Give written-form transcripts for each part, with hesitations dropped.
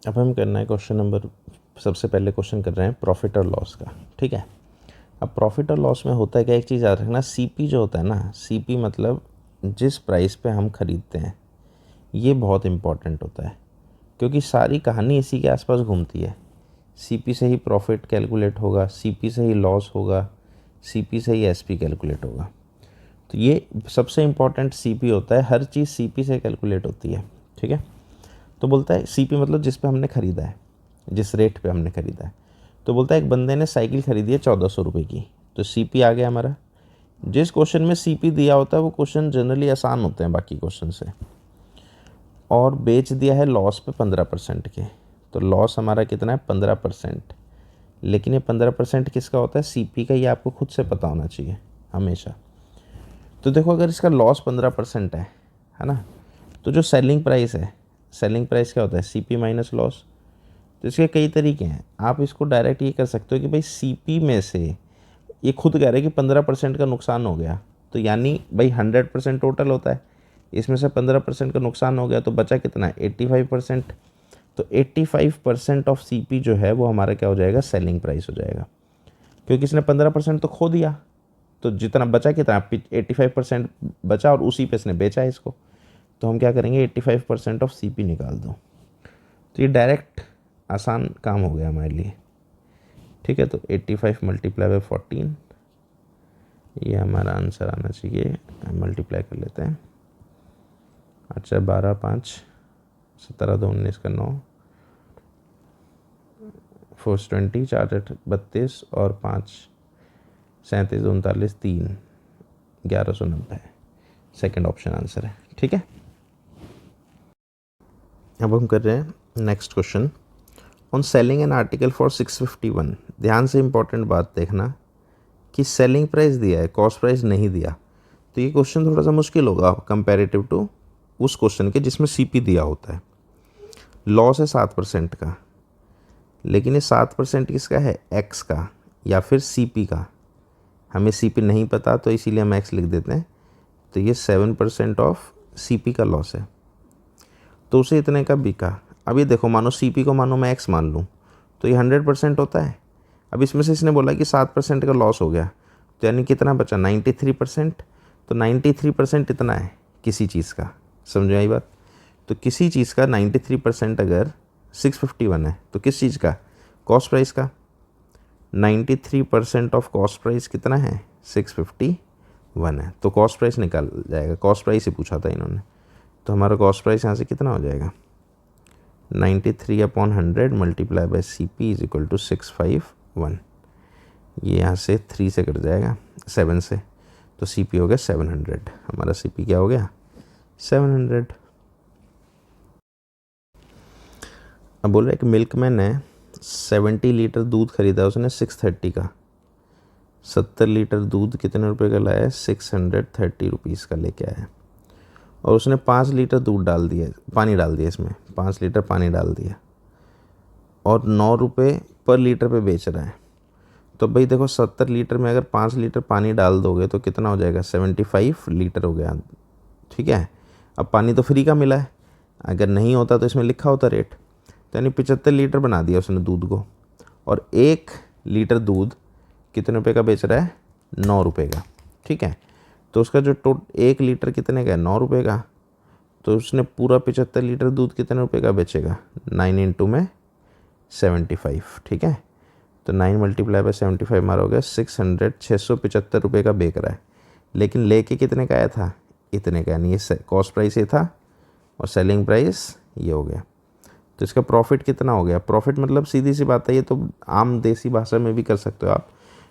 अब हम करना है क्वेश्चन नंबर, सबसे पहले क्वेश्चन कर रहे हैं प्रॉफिट और लॉस का। ठीक है, अब प्रॉफिट और लॉस में होता है क्या, एक चीज़ याद रखना, सीपी जो होता है ना, सीपी मतलब जिस प्राइस पे हम खरीदते हैं, ये बहुत इम्पॉर्टेंट होता है क्योंकि सारी कहानी इसी के आसपास घूमती है। सीपी से ही प्रॉफिट कैलकुलेट होगा, सीपी से ही लॉस होगा, सीपी से ही एसपी कैलकुलेट होगा। तो ये सबसे इम्पॉर्टेंट सीपी होता है, हर चीज़ सीपी से कैलकुलेट होती है। ठीक है, तो बोलता है सीपी मतलब जिस पे हमने ख़रीदा है, जिस रेट पे हमने ख़रीदा है। तो बोलता है एक बंदे ने साइकिल ख़रीदी है 1400 रुपये की, तो सीपी आ गया हमारा। जिस क्वेश्चन में सीपी दिया होता है वो क्वेश्चन जनरली आसान होते हैं बाकी क्वेश्चन से। और बेच दिया है लॉस पे 15% के, तो लॉस हमारा कितना है 15%। लेकिन ये 15% किसका होता है, सीपी का, ये आपको खुद से पता होना चाहिए हमेशा। तो देखो अगर इसका लॉस 15% है ना, तो जो सेलिंग प्राइस है, सेलिंग प्राइस क्या होता है, सीपी माइनस लॉस। तो इसके कई तरीके हैं, आप इसको डायरेक्ट ये कर सकते हो कि भाई सीपी में से, ये खुद कह रहे हैं कि 15% का नुकसान हो गया, तो यानी भाई 100% टोटल होता है, इसमें से 15% का नुकसान हो गया तो बचा कितना है 85%। तो 85% ऑफ सीपी जो है वो हमारा क्या हो जाएगा, सेलिंग प्राइस हो जाएगा, क्योंकि इसने 15% तो खो दिया, तो जितना बचा कितना 85% बचा और उसी पे इसने बेचा है इसको। तो हम क्या करेंगे 85% ऑफ सीपी निकाल दो। तो ये डायरेक्ट आसान काम हो गया हमारे लिए। ठीक है, तो 85 मल्टीप्लाई बाय 14, ये हमारा आंसर आना चाहिए। मल्टीप्लाई कर लेते हैं। अच्छा 12 5 17 2 19 का 9, 420, 4 32 और 5 37 39 3 1190 है। सेकेंड ऑप्शन आंसर है। ठीक है, अब हम कर रहे हैं next question on selling N article for 651। ध्यान से इंपॉर्टेंट बात देखना कि सेलिंग प्राइस दिया है, कॉस्ट प्राइस नहीं दिया, तो ये क्वेश्चन थोड़ा सा मुश्किल होगा कंपैरेटिव टू उस क्वेश्चन के जिसमें सीपी दिया होता है। लॉस है 7% का, लेकिन ये 7% किसका है, एक्स का या फिर सीपी का। हमें सीपी नहीं पता तो इसीलिए हम एक्स लिख देते हैं। तो ये 7% ऑफ सीपी का लॉस है, तो उसे इतने का बिका। अब ये देखो, मानो सीपी को मानो मैं एक्स मान लूँ, तो ये 100% होता है। अब इसमें से इसने बोला कि 7% का लॉस हो गया, तो यानी कितना बचा 93%। तो 93% इतना है किसी चीज़ का, समझो आई बात। तो किसी चीज़ का 93% अगर 651 है, तो किस चीज़ का, कॉस्ट प्राइस का। 93% ऑफ कॉस्ट प्राइस कितना है 651 है, तो कॉस्ट प्राइस निकाल जाएगा। कॉस्ट प्राइस ही पूछा था इन्होंने, तो हमारा कॉस्ट प्राइस यहाँ से कितना हो जाएगा 93/100 multiply by C P is equal to 651। ये यहाँ से 3 से कट जाएगा, 7 से, तो सी पी हो गया 700। हमारा सी पी क्या हो गया 700। अब बोल रहा है कि मिल्कमैन ने 70 लीटर दूध खरीदा उसने 630 का। 70 लीटर दूध कितने रुपए का लाया है, 630 रुपीज़ का लेके आया, और उसने 5 लीटर दूध डाल दिया, पानी डाल दिया इसमें, 5 लीटर पानी डाल दिया, और 9 रुपये पर लीटर पे बेच रहा है। तो भाई देखो 70 लीटर में अगर 5 लीटर पानी डाल दोगे तो कितना हो जाएगा 75 लीटर हो गया। ठीक है, अब पानी तो फ्री का मिला है, अगर नहीं होता तो इसमें लिखा होता रेट। तो यानी 75 लीटर बना दिया उसने दूध को, और 1 लीटर दूध कितने रुपए का बेच रहा है 9 रुपये का। ठीक है, तो उसका जो 1 लीटर कितने का है 9 रुपये का, तो उसने पूरा 75 लीटर दूध कितने रुपए का बेचेगा 9 इंटू में 75। ठीक है, तो 9 मल्टीप्लाई बाय 75 मारा हो गया 675 रुपये का बेच रहा है, लेकिन लेके कितने का आया था इतने का, यानी ये कॉस्ट प्राइस ये था और सेलिंग प्राइस ये हो गया। तो इसका प्रॉफिट कितना हो गया, प्रॉफिट मतलब सीधी सी बात है, ये तो आम देसी भाषा में भी कर सकते हो आप।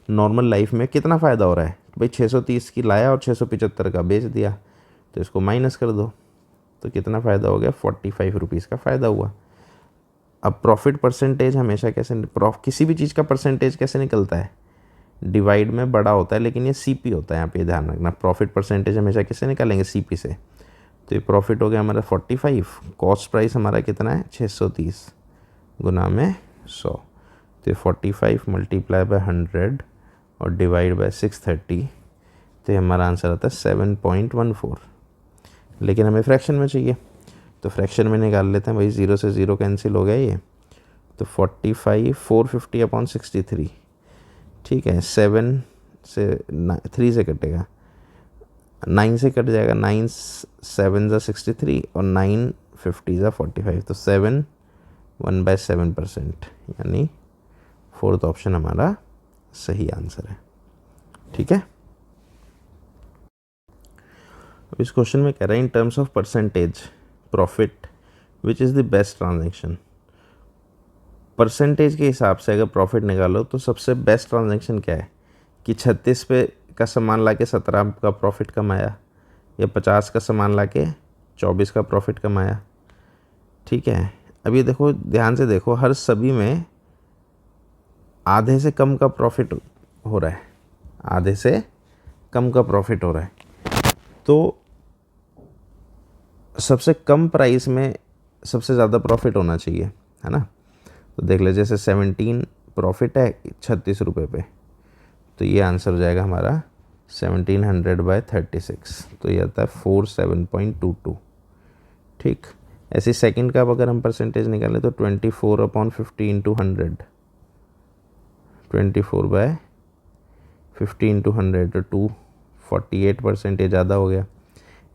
नॉर्मल लाइफ में कितना फ़ायदा हो रहा है भाई, 630 की लाया और 675 का बेच दिया, तो इसको माइनस कर दो, तो कितना फ़ायदा हो गया 45 रुपीज़ का फ़ायदा हुआ। अब प्रॉफिट परसेंटेज हमेशा कैसे, किसी भी चीज़ का परसेंटेज कैसे निकलता है, डिवाइड में बड़ा होता है, लेकिन ये सीपी होता है, यहाँ पे ध्यान रखना। प्रॉफिट परसेंटेज हमेशा किससे निकालेंगे, सीपी से। तो ये प्रॉफिट हो गया हमारा 45, कॉस्ट प्राइस हमारा कितना है 630 गुना में 100, तो 45 मल्टीप्लाई बाय 100 और डिवाइड बाय 630, तो हमारा आंसर आता है 7.14। लेकिन हमें फ्रैक्शन में चाहिए, तो फ्रैक्शन में निकाल लेते हैं भाई, 0 से 0 कैंसिल हो गया ये, तो 45 450 अपॉन 63, ठीक है। 7 से 3 से कटेगा, 9 से कट जाएगा, 9 7 ज़ा 63 और 9 50 ज़ा 45, तो 7 1/7%, यानी फोर्थ ऑप्शन हमारा सही आंसर है, ठीक है। अब इस क्वेश्चन में कह रहा है in terms of percentage profit which is the best transaction. Percentage के हिसाब से अगर प्रॉफिट निकालो तो सबसे बेस्ट ट्रांजैक्शन क्या है कि 36 पे का सामान ला के 17 का प्रॉफिट कमाया, या 50 का सामान ला के 24 का प्रॉफिट कमाया, ठीक है। अब ये देखो, ध्यान से देखो, हर सभी में आधे से कम का प्रॉफिट हो रहा है, आधे से कम का प्रॉफिट हो रहा है। तो सबसे कम प्राइस में सबसे ज़्यादा प्रॉफिट होना चाहिए, है ना। तो देख ले, जैसे 17 प्रॉफिट है 36 रुपये पे, तो ये आंसर हो जाएगा हमारा 1700/36, तो ये आता है 47.22, ठीक। ऐसे सेकंड का अगर हम परसेंटेज निकालें तो 24/50 इंटू 100, 24/50 इंटू 100 तो 248%, ज़्यादा हो गया।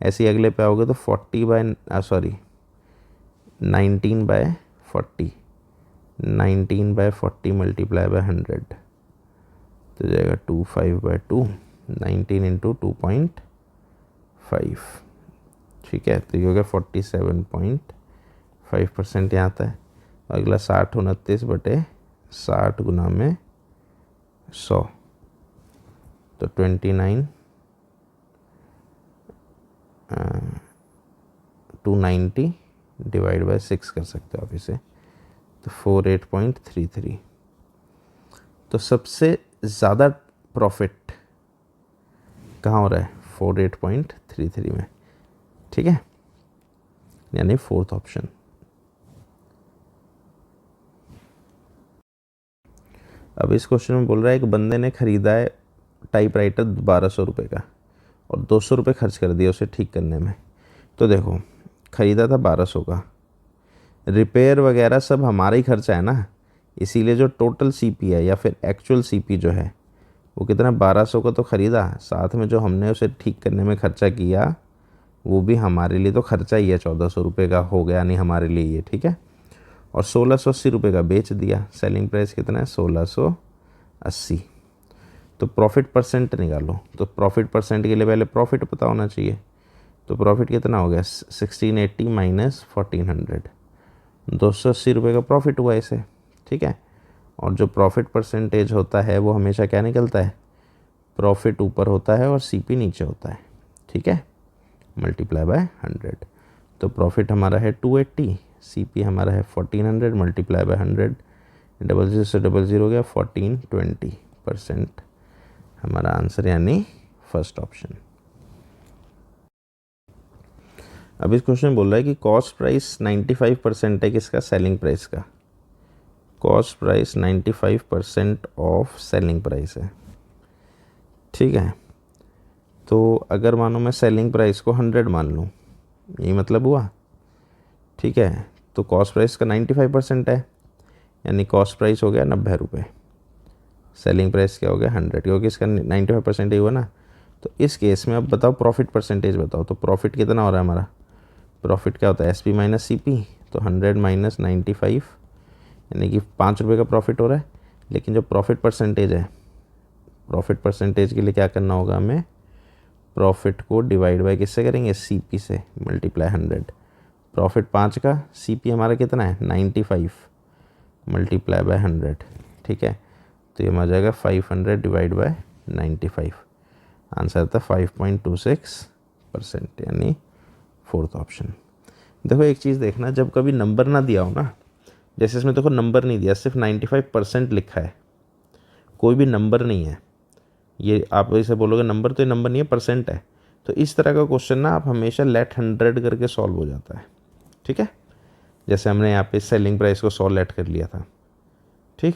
ऐसे ही अगले पे आओगे तो 19/40, 19/40 मल्टीप्लाई बाय 100, तो जाएगा 25/2, 19 इंटू 2.5, ठीक है। तो ये हो गया 47.5% यहाँ आता है। अगला 60/29/60 गुना में 100, तो 29 290 डिवाइड बाय 6 कर सकते हो आप इसे, तो 48.33। तो सबसे ज़्यादा प्रॉफिट कहाँ हो रहा है, 48.33 में, ठीक है, यानी फोर्थ ऑप्शन। अब इस क्वेश्चन में बोल रहा है एक बंदे ने ख़रीदा है टाइपराइटर 1200 रुपये का और 200 रुपये खर्च कर दिया उसे ठीक करने में। तो देखो, ख़रीदा था 1200 का, रिपेयर वगैरह सब हमारा ही खर्चा है ना, इसीलिए जो टोटल सीपी है या फिर एक्चुअल सीपी जो है वो कितना, 1200 का तो ख़रीदा, साथ में जो हमने उसे ठीक करने में ख़र्चा किया वो भी हमारे लिए तो खर्चा ही है, 1400 रुपये का हो गया नहीं हमारे लिए ये, ठीक है। और 1680 रुपये का बेच दिया, सेलिंग प्राइस कितना है 1680। तो प्रॉफिट परसेंट निकालो, तो प्रॉफिट परसेंट के लिए पहले प्रॉफिट पता होना चाहिए। तो प्रॉफिट कितना हो गया, 1680 माइनस 1400, 280 रुपये का प्रॉफिट हुआ इसे, ठीक है। और जो प्रॉफिट परसेंटेज होता है वो हमेशा क्या निकलता है, प्रॉफिट ऊपर होता है और सीपी नीचे होता है, ठीक है, मल्टीप्लाई बाय 100। तो प्रॉफिट हमारा है 280, सीपी हमारा है 1400 मल्टीप्लाई बाय 100, 00 से 00 हो गया 1420% हमारा आंसर, यानी फर्स्ट ऑप्शन। अब इस क्वेश्चन में बोल रहा है कि कॉस्ट प्राइस 95% है किसका, सेलिंग प्राइस का। Cost price 95% of selling price है, ठीक है। तो अगर मानो मैं सेलिंग प्राइस को 100 मान लूँ, यही मतलब हुआ, ठीक है। तो कॉस्ट प्राइस का 95% है, यानी कॉस्ट प्राइस हो गया 90 रुपये, सेलिंग प्राइस क्या हो गया 100, क्योंकि इसका 95% ही हुआ ना। तो इस केस में अब बताओ प्रॉफिट परसेंटेज बताओ, तो प्रॉफिट कितना हो रहा है हमारा, प्रॉफिट क्या होता है एसपी माइनस सीपी, तो 100 माइनस 95, यानी कि 5 रुपये का प्रॉफिट हो रहा है। लेकिन जो प्रॉफिट परसेंटेज है, प्रॉफिट परसेंटेज के लिए क्या करना होगा हमें, प्रॉफिट को डिवाइड बाय किससे करेंगे, सीपी से, मल्टीप्लाई 100। प्रॉफिट 5 का, सीपी हमारा कितना है 95 मल्टीप्लाई बाय 100, ठीक है। तो ये आ जाएगा 500 डिवाइड बाय 95, आंसर था 5.26%, यानी फोर्थ ऑप्शन। देखो एक चीज़ देखना, जब कभी नंबर ना दिया हो ना, जैसे इसमें देखो नंबर नहीं दिया, सिर्फ 95% लिखा है, कोई भी नंबर नहीं है, ये आप ऐसे बोलोगे नंबर, तो ये नंबर नहीं है, परसेंट है। तो इस तरह का क्वेश्चन ना आप हमेशा लेट 100 करके सॉल्व हो जाता है, ठीक है। जैसे हमने यहाँ पे सेलिंग प्राइस को 100 लेट कर लिया था, ठीक।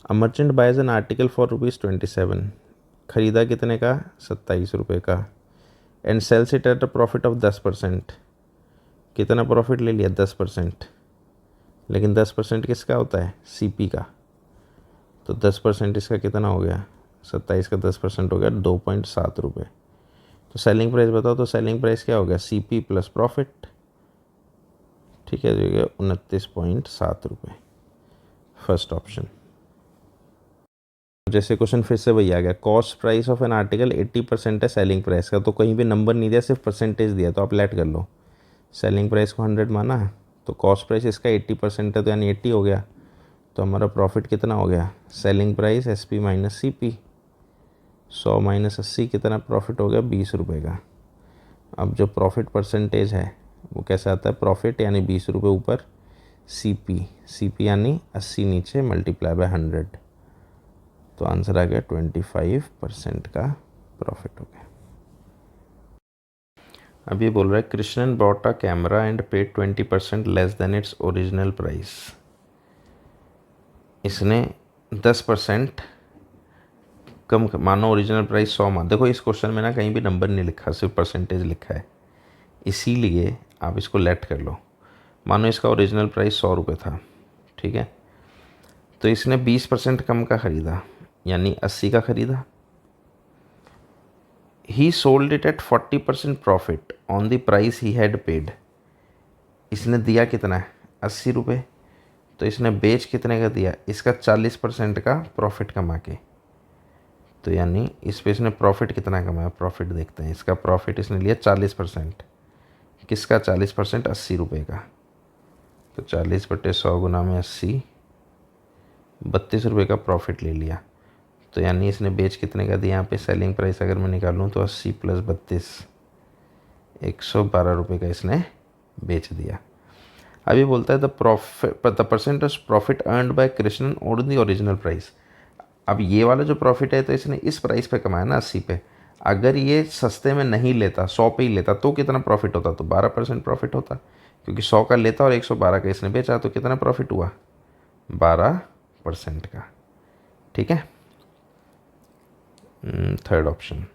A merchant buys an article for ₹27, ख़रीदा कितने का, 27 रुपये का, and sells it at a profit of 10%। कितना प्रॉफिट ले लिया? 10%। लेकिन 10% किसका होता है? सीपी का। तो 10% इसका कितना हो गया? 27 का 10% हो गया 2.7 रुपये। तो सेलिंग प्राइस बताओ, तो सेलिंग प्राइस क्या हो गया? CP plus profit. ठीक है, जो गया 29.7 रुपये, फर्स्ट ऑप्शन। जैसे क्वेश्चन फिर से वही आ गया, cost price of an article 80% है सेलिंग प्राइस का। तो कहीं भी नंबर नहीं दिया, सिर्फ परसेंटेज दिया, तो आप लेट कर लो। सेलिंग प्राइस को 100 माना है, तो कॉस्ट प्राइस इसका 80% है, तो यानी 80 हो गया। तो हमारा प्रॉफिट कितना हो गया? Selling price SP minus CP। 100 minus 80 कितना प्रॉफिट हो गया? 20 रुपये का। अब जो प्रॉफिट परसेंटेज है वो कैसे आता है? प्रॉफिट यानी 20 रुपये ऊपर CP यानी 80 नीचे मल्टीप्लाई बाय 100। तो आंसर आ गया 25% का प्रॉफिट हो गया। अब ये बोल रहा है Krishnan bought a camera and paid 20% less than its original price. इसने 10% कम, मानो ओरिजिनल प्राइस 100 मान। देखो इस क्वेश्चन में ना कहीं भी नंबर नहीं लिखा, सिर्फ परसेंटेज लिखा है, इसीलिए आप इसको लेट कर लो। मानो इसका ओरिजिनल प्राइस 100 रुपये था, ठीक है, तो इसने 20% कम का ख़रीदा, यानी 80 का ख़रीदा। ही sold it eight 40% profit on the price he had paid. इसने दिया कितना है? 80 रुपये। तो इसने बेच कितने का दिया? इसका 40% का प्रॉफिट कमा के। तो यानी इस पे इसने प्रॉफिट कितना कमाया? प्रॉफिट देखते हैं। इसका प्रॉफिट इसने लिया 40%। किसका 40%? 80 रुपये का। तो 40/100 गुना में 80, 32 रुपये का प्रॉफिट ले लिया। तो यानी इसने बेच कितने का दिया? यहाँ पे सेलिंग प्राइस अगर मैं निकालूँ तो 80 + 32, 112 रुपये का इसने बेच दिया। अभी बोलता है the percentage profit earned bye Krishnan on the original price. अब ये वाला जो प्रॉफिट है तो इसने इस प्राइस पे कमाया ना, 80 पे। अगर ये सस्ते में नहीं लेता, 100 पे ही लेता, तो कितना प्रॉफिट होता? तो 12% प्रॉफिट होता, क्योंकि 100 का लेता और 112 का इसने बेचा, तो कितना प्रॉफिट हुआ? 12% का। ठीक है, थर्ड ऑप्शन।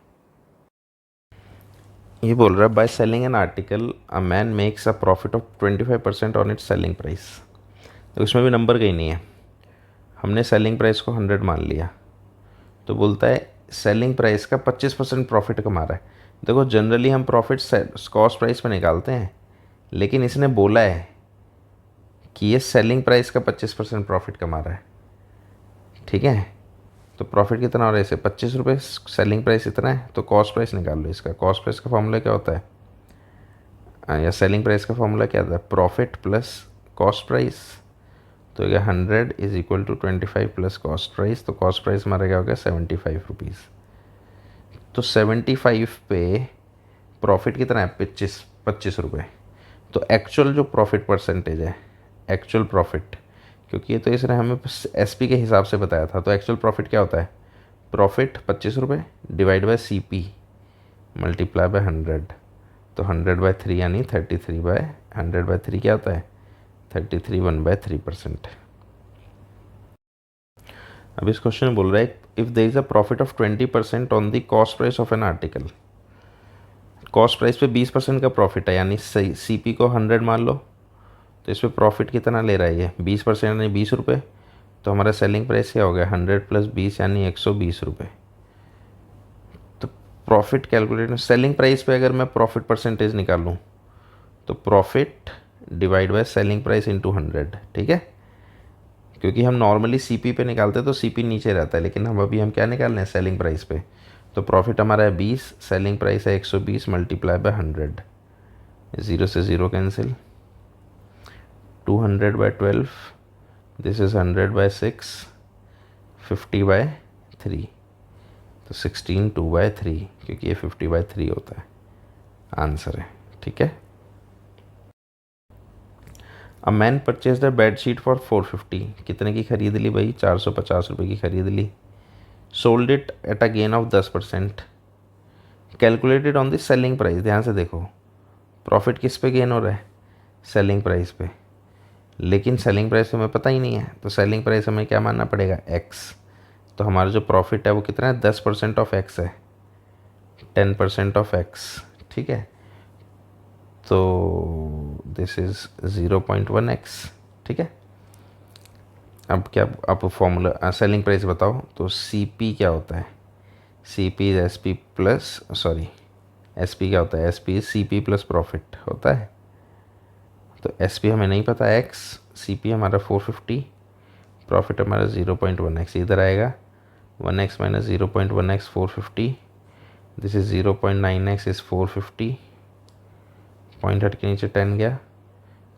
ये बोल रहा है by selling an article a man makes a profit of 25% on it's selling price. तो उसमें भी नंबर कहीं नहीं है, हमने सेलिंग प्राइस को 100 मान लिया। तो बोलता है सेलिंग प्राइस का 25% प्रॉफिट कमा रहा है। देखो जनरली हम प्रॉफिट कॉस्ट प्राइस पे निकालते हैं, लेकिन इसने बोला है कि ये सेलिंग प्राइस का 25% प्रॉफिट कमा रहा है। ठीक है, तो प्रॉफिट कितना हो रहा है इसे? 25 रुपये। सेलिंग प्राइस इतना है, तो कॉस्ट प्राइस निकाल लो इसका। कॉस्ट प्राइस का फॉर्मूला क्या होता है, या सेलिंग प्राइस का फॉर्मूला क्या होता है? Profit plus cost price. तो क्या 100 = 25 प्लस कॉस्ट प्राइस। तो कॉस्ट प्राइस हमारा क्या हो गया? 75 रुपीज़। तो 75 पे प्रॉफिट कितना है? 25 रुपये। तो एक्चुअल जो प्रॉफिट परसेंटेज है, एक्चुअल प्रॉफिट, क्योंकि ये तो इसने हमें SP के हिसाब से बताया था, तो एक्चुअल प्रॉफिट क्या होता है? प्रॉफिट 25 रुपये divide by CP multiply by 100। तो 100/3 यानी 33/100/3 क्या होता है? 33 1/3%। अब इस क्वेश्चन में बोल रहा है if there is a profit of 20% on the cost price of an article. Cost price पे 20% का प्रॉफिट है, यानी CP को 100 मान लो। तो इस पर प्रॉफिट कितना ले रहा है ये? 20% यानी 20 रुपये। तो हमारा सेलिंग प्राइस क्या हो गया? 100 + 20 यानी 120 रुपये। तो प्रॉफिट कैलकुलेट, सेलिंग प्राइस पे अगर मैं प्रॉफिट परसेंटेज निकालूँ तो profit divide by selling price into 100। ठीक है, क्योंकि हम नॉर्मली CP पे निकालते हैं तो CP नीचे रहता है, लेकिन हम क्या निकाल रहे हैं? सेलिंग प्राइस पे। तो प्रॉफिट हमारा है 20, सेलिंग प्राइस है 120 मल्टीप्लाई बाय 100। 0 से 0 कैंसिल, 200/12, दिस इज़ 100/6, 50/3। तो 16 2/3, क्योंकि ये 50/3 होता है, आंसर है। ठीक है, a man purchase the bed sheet for 450। कितने की खरीद ली भाई? 450 रुपये की खरीद ली। Sold it at a gain of 10%। Calculated on the selling price. ध्यान से देखो, प्रॉफिट किस पे गेन हो रहा है? सेलिंग प्राइस पे। लेकिन सेलिंग प्राइस हमें पता ही नहीं है, तो सेलिंग प्राइस हमें क्या मानना पड़ेगा? X। तो हमारा जो प्रॉफिट है वो कितना है? 10% ऑफ X है, 10% ऑफ X। ठीक है, तो दिस इज़ 0.1x। ठीक है, अब क्या, आप फॉर्मूला सेलिंग प्राइस बताओ, तो सी पी क्या होता है, C P is S P plus, sorry S P क्या होता है, S P is C P plus profit होता है। तो एस पी हमें नहीं पता एक्स, सी पी हमारा 450, प्रॉफिट हमारा 0.1x, इधर आएगा 1x minus 0.1x 450, this is 0.9x is 450, point हट के नीचे 10 गया,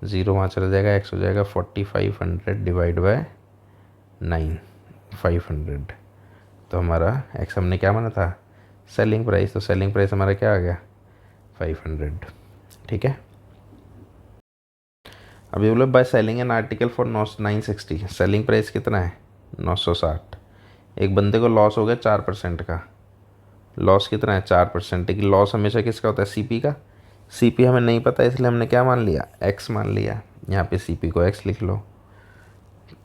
0 वहाँ चला जाएगा, एक्स हो जाएगा 4500 डिवाइड बाय 9, 500। तो हमारा एक्स हमने क्या माना था, सेलिंग प्राइस, तो सेलिंग प्राइस हमारा क्या आ गया 500। ठीक है, अभी बोले by selling N article for 960, selling price कितना है 960, एक बंदे को लॉस हो गया 4% का, लॉस कितना है 4%, लेकिन लॉस हमेशा किसका होता है, सीपी का, सीपी हमें नहीं पता इसलिए हमने क्या मान लिया, एक्स मान लिया, यहाँ पे सीपी को एक्स लिख लो।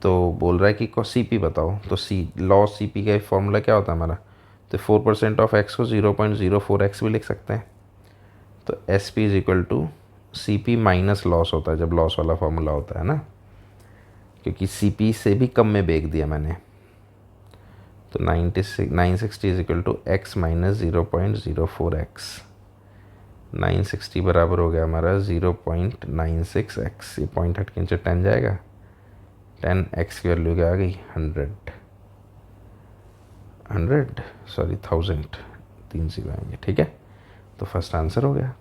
तो बोल रहा है कि को सी पी बताओ, तो सी लॉस सी पी का फॉर्मूला क्या होता है हमारा, तो 4% ऑफ एक्स को 0.04x भी लिख सकते हैं। तो S P is equal to C P minus loss होता है जब लॉस वाला फॉर्मूला होता है ना, क्योंकि सी पी से भी कम में बेच दिया मैंने। तो 960 is equal to X minus 0.04x, 960 बराबर हो गया हमारा 0.96x, ये पॉइंट हट के नीचे 10 जाएगा, 10x की वैल्यू क्या आ गई 100 सॉरी 1000, 3 0 आएंगे। ठीक है, तो फर्स्ट आंसर हो गया।